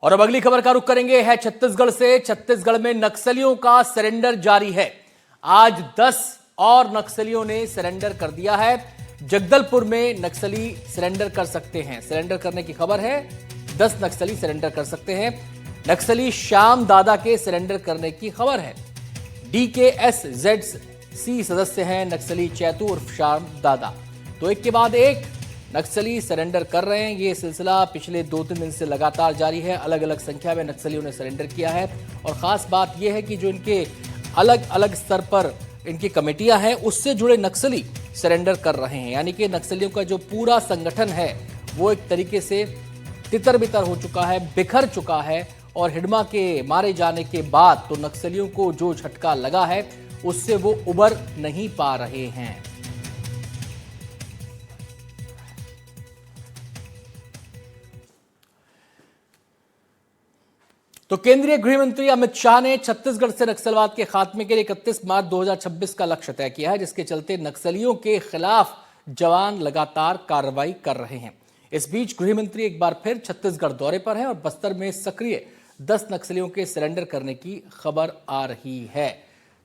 और अब अगली खबर का रुख करेंगे है छत्तीसगढ़ से। छत्तीसगढ़ में नक्सलियों का सरेंडर जारी है। आज 10 और नक्सलियों ने सरेंडर कर दिया है। जगदलपुर में नक्सली सरेंडर कर सकते हैं, सरेंडर करने की खबर है। 10 नक्सली सरेंडर कर सकते हैं। नक्सली श्याम दादा के सरेंडर करने की खबर है। DKSZC सदस्य हैं नक्सली चैतू उर्फ श्याम दादा। तो एक के बाद एक नक्सली सरेंडर कर रहे हैं। ये सिलसिला पिछले 2-3 दिन से लगातार जारी है। अलग अलग संख्या में नक्सलियों ने सरेंडर किया है। और खास बात यह है कि जो इनके अलग अलग स्तर पर इनकी कमेटियां हैं, उससे जुड़े नक्सली सरेंडर कर रहे हैं। यानी कि नक्सलियों का जो पूरा संगठन है वो एक तरीके से तितर बितर हो चुका है, बिखर चुका है। और हिडमा के मारे जाने के बाद तो नक्सलियों को जो झटका लगा है उससे वो उबर नहीं पा रहे हैं। तो केंद्रीय गृह मंत्री अमित शाह ने छत्तीसगढ़ से नक्सलवाद के खात्मे के लिए 31 मार्च 2026 का लक्ष्य तय किया है, जिसके चलते नक्सलियों के खिलाफ जवान लगातार कार्रवाई कर रहे हैं। इस बीच गृह मंत्री एक बार फिर छत्तीसगढ़ दौरे पर हैं और बस्तर में सक्रिय 10 नक्सलियों के सरेंडर करने की खबर आ रही है।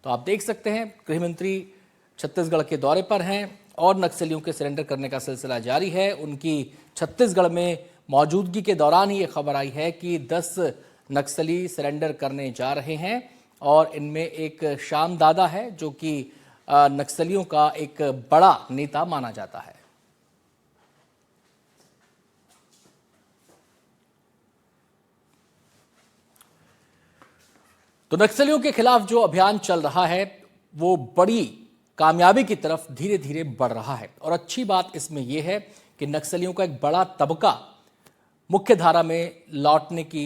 तो आप देख सकते हैं गृह मंत्री छत्तीसगढ़ के दौरे पर हैं और नक्सलियों के सरेंडर करने का सिलसिला जारी है। उनकी छत्तीसगढ़ में मौजूदगी के दौरान ही ये खबर आई है कि 10 नक्सली सरेंडर करने जा रहे हैं। और इनमें एक श्याम दादा है जो कि नक्सलियों का एक बड़ा नेता माना जाता है। तो नक्सलियों के खिलाफ जो अभियान चल रहा है वो बड़ी कामयाबी की तरफ धीरे धीरे बढ़ रहा है। और अच्छी बात इसमें यह है कि नक्सलियों का एक बड़ा तबका मुख्य धारा में लौटने की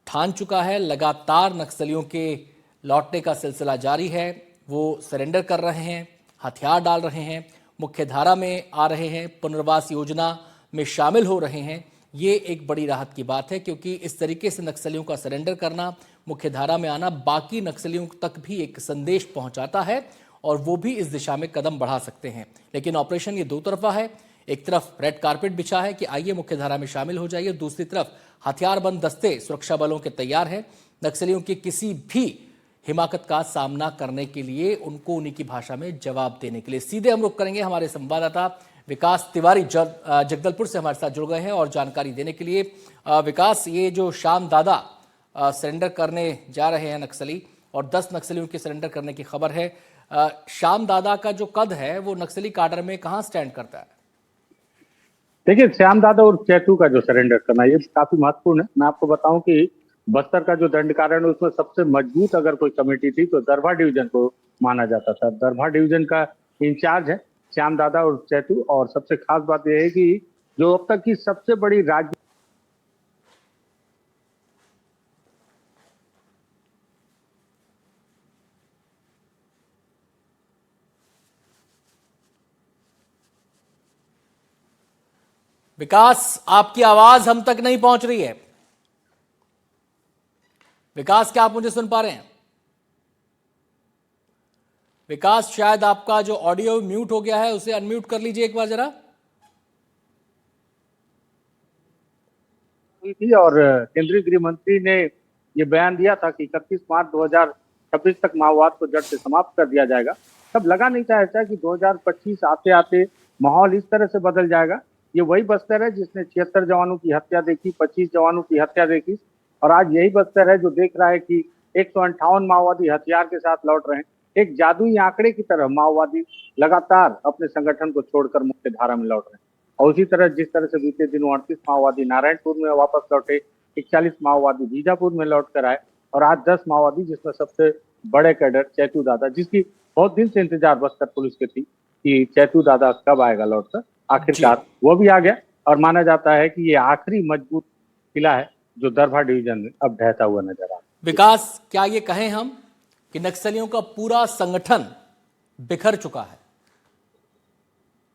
ठान चुका है। लगातार नक्सलियों के लौटने का सिलसिला जारी है। वो सरेंडर कर रहे हैं, हथियार डाल रहे हैं, मुख्य धारा में आ रहे हैं, पुनर्वास योजना में शामिल हो रहे हैं। ये एक बड़ी राहत की बात है, क्योंकि इस तरीके से नक्सलियों का सरेंडर करना, मुख्य धारा में आना बाकी नक्सलियों तक भी एक संदेश पहुंचाता है और वो भी इस दिशा में कदम बढ़ा सकते हैं। लेकिन ऑपरेशन ये दो तरफा है। एक तरफ रेड कारपेट बिछा है कि आइए मुख्य धारा में शामिल हो जाइए, दूसरी तरफ हथियारबंद दस्ते सुरक्षा बलों के तैयार हैं नक्सलियों की किसी भी हिमाकत का सामना करने के लिए, उनको उन्हीं की भाषा में जवाब देने के लिए। सीधे हम रुख करेंगे हमारे संवाददाता विकास तिवारी जगदलपुर से हमारे साथ जुड़ गए हैं और जानकारी देने के लिए। विकास, ये जो श्याम दादा सरेंडर करने जा रहे हैं नक्सली और 10 नक्सलियों के सरेंडर करने की खबर है, श्याम दादा का जो कद है वो नक्सली काडर में कहां स्टैंड करता है? देखिए, श्याम दादा और चैतू का जो सरेंडर करना ये काफी महत्वपूर्ण है। मैं आपको बताऊं कि बस्तर का जो दंडकारण है उसमें सबसे मजबूत अगर कोई कमेटी थी तो दरभा डिवीजन को माना जाता था। दरभा डिवीजन का इंचार्ज है श्याम दादा और चैतू। और सबसे खास बात यह है कि जो अब तक की सबसे बड़ी राज्य विकास, आपकी आवाज हम तक नहीं पहुंच रही है। विकास, क्या आप मुझे सुन पा रहे हैं? विकास, शायद आपका जो ऑडियो म्यूट हो गया है उसे अनम्यूट कर लीजिए एक बार जरा। थी और केंद्रीय गृह मंत्री ने ये बयान दिया था कि 31 मार्च 2026 तक माओवाद को जड़ से समाप्त कर दिया जाएगा। तब लगा नहीं था ऐसा कि 2025 आते आते माहौल इस तरह से बदल जाएगा। ये वही बस्तर है जिसने 76 जवानों की हत्या देखी, 25 जवानों की हत्या देखी। और आज यही बस्तर है जो देख रहा है कि 158 माओवादी हथियार के साथ लौट रहे हैं। एक जादुई आंकड़े की तरह माओवादी लगातार अपने संगठन को छोड़कर मुख्य धारा में लौट रहे हैं। और उसी तरह जिस तरह से बीते दिनों 38 माओवादी नारायणपुर में वापस लौटे, 41 माओवादी बीजापुर में लौट कर आए और आज 10 माओवादी, जिसमें सबसे बड़े कैडर चैतू दादा, जिसकी बहुत दिन से इंतजार बस्तर पुलिस के थी कि चैतू दादा कब आएगा लौटकर, आखिरकार वो भी आ गया। और माना जाता है कि ये आखिरी मजबूत किला है जो दरभा डिवीजन में अब ढहता हुआ नजर आ रहा है। विकास, क्या ये कहें हम कि नक्सलियों का पूरा संगठन बिखर चुका है?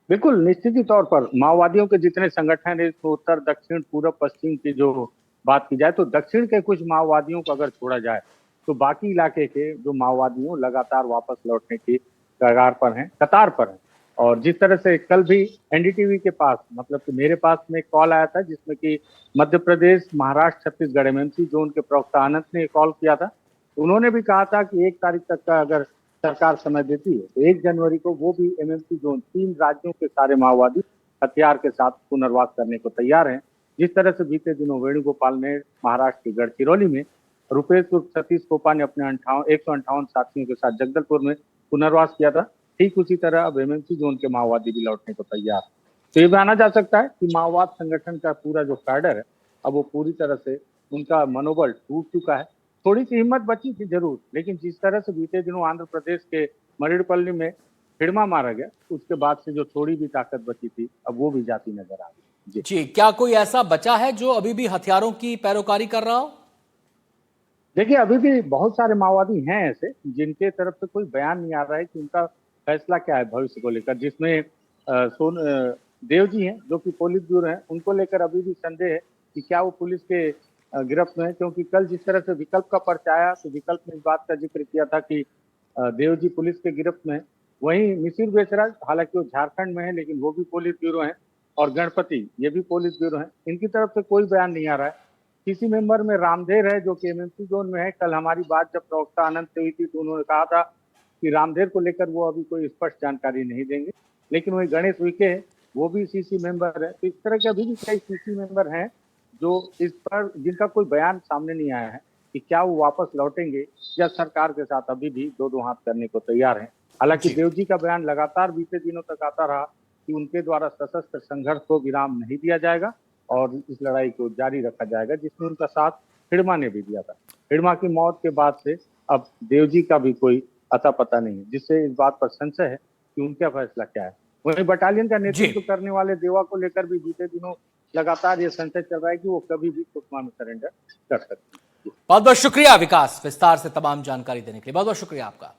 बिल्कुल, निश्चित ही तौर पर माओवादियों के जितने संगठन है, उत्तर, दक्षिण, पूर्व, पश्चिम की जो बात की जाए तो दक्षिण के कुछ माओवादियों को अगर छोड़ा जाए तो बाकी इलाके के जो माओवादियों लगातार वापस लौटने की कगार पर हैं, कतार पर हैं। और जिस तरह से कल भी एनडीटीवी के पास, मतलब कि मेरे पास में एक कॉल आया था जिसमें कि मध्य प्रदेश, महाराष्ट्र, छत्तीसगढ़ एमएमसी जोन के प्रवक्ता आनंद ने कॉल किया था। उन्होंने भी कहा था कि 1 तारीख तक का अगर सरकार समय देती है तो 1 जनवरी को वो भी एमएमसी जोन 3 राज्यों के सारे माओवादी हथियार के साथ पुनर्वास करने को तैयार हैं। जिस तरह से बीते दिनों वेणुगोपाल ने महाराष्ट्र के गढ़चिरौली में, रुपेश उर्फ सतीश कोपा ने अपने 158 साथियों के साथ जगदलपुर में पुनर्वास किया था, ठीक उसी तरह अब एमएमसी जोन के माओवादी भी लौटने को तैयार है। तो ये माना जा सकता है कि माओवाद संगठन का पूरा जो कैडर है अब वो पूरी तरह से उनका मनोबल टूट चुका है। थोड़ी सी हिम्मत बची थी जरूर, लेकिन जिस तरह से बीते दिनों आंध्र प्रदेश के मरेडपल्ली में हिड़मा मारा गया, उसके बाद से जो थोड़ी भी ताकत बची थी अब वो भी जाती नजर आ रही। जी, क्या कोई ऐसा बचा है जो अभी भी हथियारों की पैरोकारी कर रहा हो? देखिए, अभी भी बहुत सारे माओवादी हैं ऐसे जिनके तरफ से कोई बयान नहीं आ रहा है कि उनका फैसला क्या है भविष्य को लेकर, जिसमें देव जी हैं जो कि पुलिस ब्यूरो हैं, उनको लेकर अभी भी संदेह है कि क्या वो पुलिस के गिरफ्त में है। क्योंकि कल जिस तरह से विकल्प का पर्चा आया तो विकल्प ने इस बात का जिक्र किया था कि देव जी पुलिस के गिरफ्त में है। वहीं मिसिर बेचराज, हालांकि वो झारखंड में है लेकिन वो भी पुलिस ब्यूरो है, और गणपति ये भी पुलिस ब्यूरो है, इनकी तरफ से कोई बयान नहीं आ रहा है। किसी मेंबर में रामदेर है जो कि एमएमसी जोन में है। कल हमारी बात जब प्रवक्ता आनंद से हुई थी तो उन्होंने कहा था कि रामदेर को लेकर वो अभी कोई स्पष्ट जानकारी नहीं देंगे। लेकिन वही गणेश उइके है, वो भी सीसी मेंबर है। तो इस तरह के अभी भी कई सीसी मेंबर हैं जो इस पर, जिनका कोई बयान सामने नहीं आया है कि क्या वो वापस लौटेंगे या सरकार के साथ अभी भी दो दो हाथ करने को तैयार हैं। हालांकि देव जी का बयान लगातार बीते दिनों तक आता रहा कि उनके द्वारा सशस्त्र संघर्ष को विराम नहीं दिया जाएगा और इस लड़ाई को जारी रखा जाएगा, जिसमें उनका साथ हिड़मा ने भी दिया था। हिड़मा की मौत के बाद से अब देव जी का भी कोई अता पता नहीं है, जिससे इस बात पर संशय है कि उनका फैसला क्या है। वहीं बटालियन का नेतृत्व करने वाले देवा को लेकर भी बीते दिनों लगातार ये संशय चल रहा है कि वो कभी भी सुकमा में सरेंडर कर सकते हैं। बहुत बहुत शुक्रिया विकास, विस्तार से तमाम जानकारी देने के लिए बहुत बहुत शुक्रिया आपका।